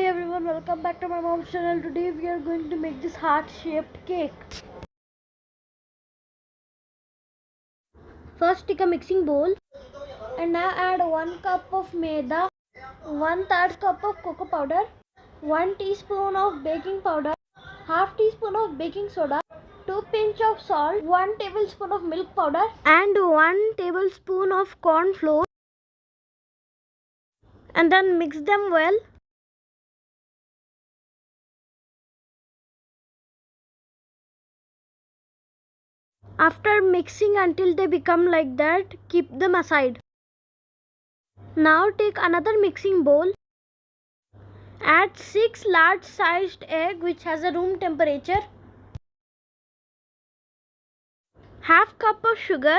everyone, welcome back to my mom's channel. Today we are going to make this heart-shaped cake. First take a mixing bowl and now add 1 cup of maida, 1/3 cup of cocoa powder, 1 teaspoon of baking powder, half teaspoon of baking soda, 2 pinch of salt, 1 tablespoon of milk powder and 1 tablespoon of corn flour, and then mix them well. After mixing until they become like that, keep them aside. Now take another mixing bowl. Add 6 large sized egg which has a room temperature. Half cup of sugar.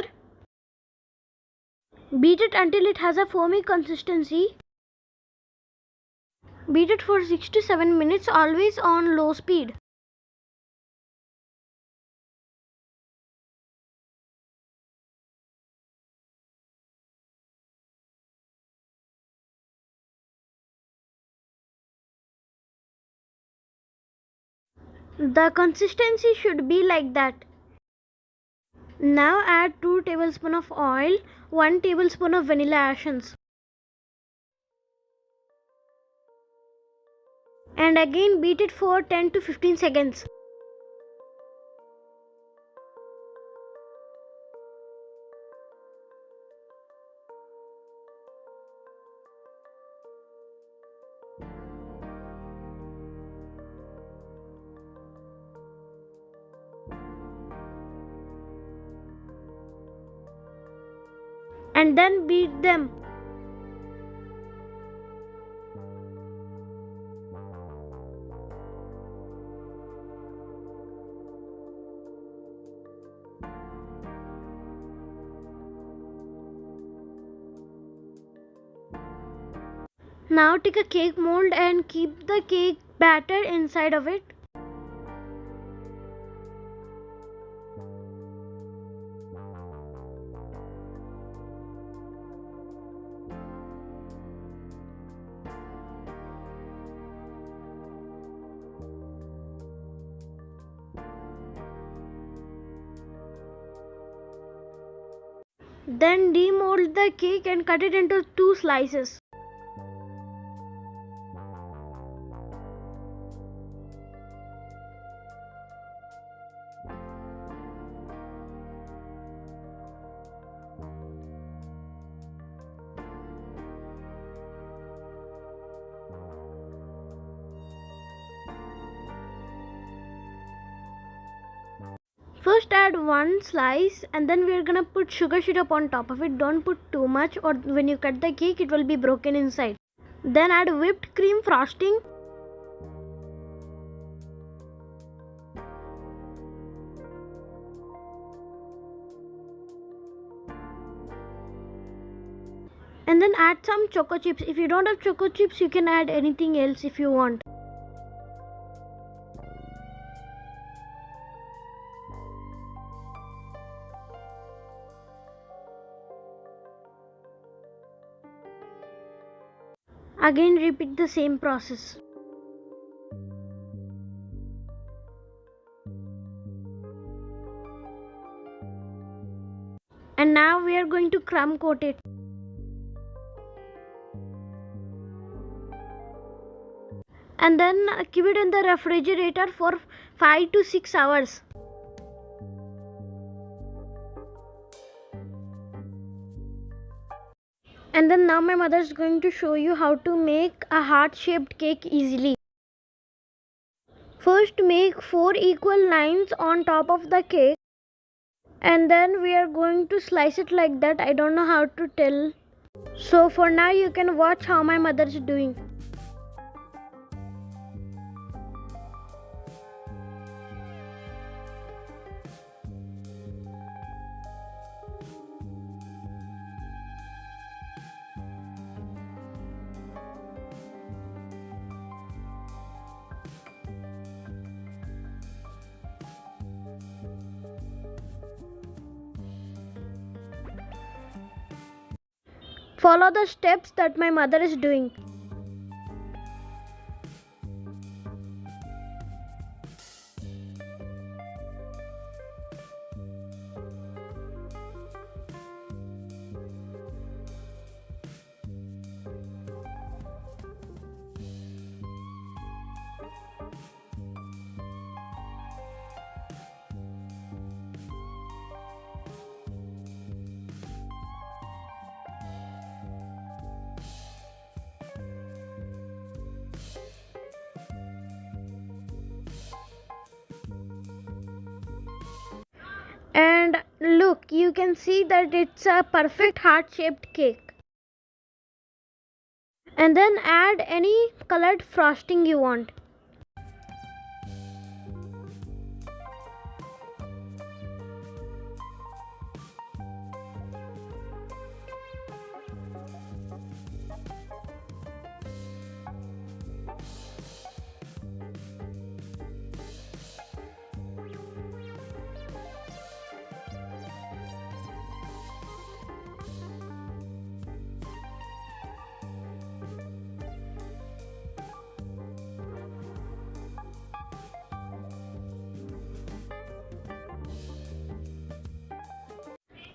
Beat it until it has a foamy consistency. Beat it for 6 to 7 minutes, always on low speed. The consistency should be like that. Now add 2 tablespoons of oil, 1 tablespoon of vanilla essence. And again beat it for 10 to 15 seconds. And then beat them. Now take a cake mold and keep the cake batter inside of it. Then demold the cake and cut it into 2 slices. First add 1 slice and then we are gonna put sugar syrup on top of it. Don't put too much or when you cut the cake it will be broken inside. Then add whipped cream frosting. And then add some choco chips. If you don't have choco chips, you can add anything else if you want. Again repeat the same process. And now we are going to crumb coat it. And then keep it in the refrigerator for 5 to 6 hours. And then now my mother is going to show you how to make a heart-shaped cake easily. First make 4 equal lines on top of the cake. And then we are going to slice it like that. I don't know how to tell. So for now you can watch how my mother is doing. Follow the steps that my mother is doing. you can see that it's a perfect heart-shaped cake. And then add any colored frosting you want.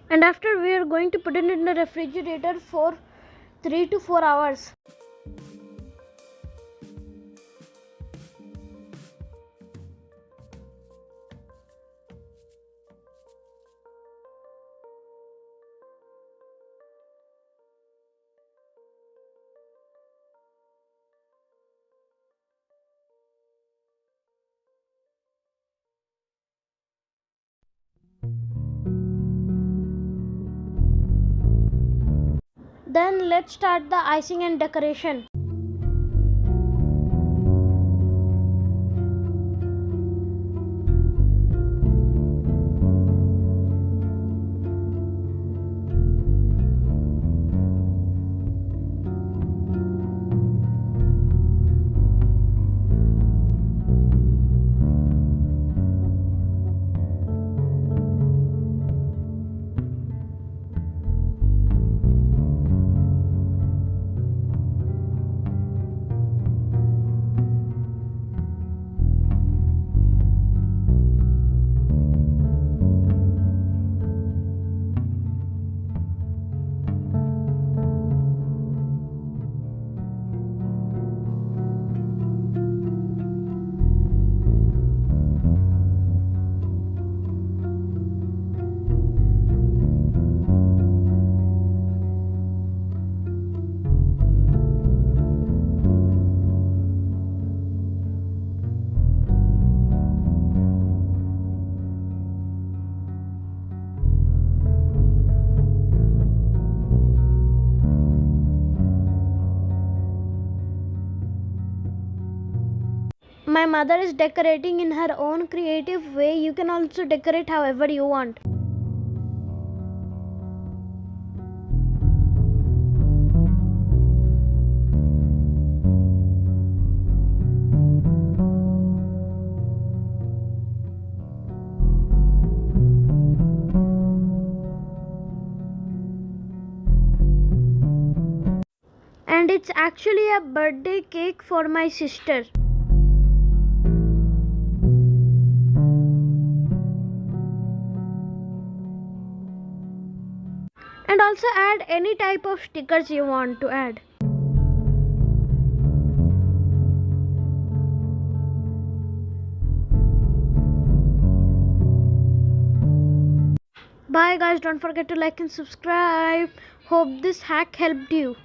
And after, we are going to put it in the refrigerator for 3 to 4 hours. Then let's start the icing and decoration. My mother is decorating in her own creative way. You can also decorate however you want. And it's actually a birthday cake for my sister. And also add any type of stickers you want to add. Bye guys, don't forget to like and subscribe. Hope this hack helped you.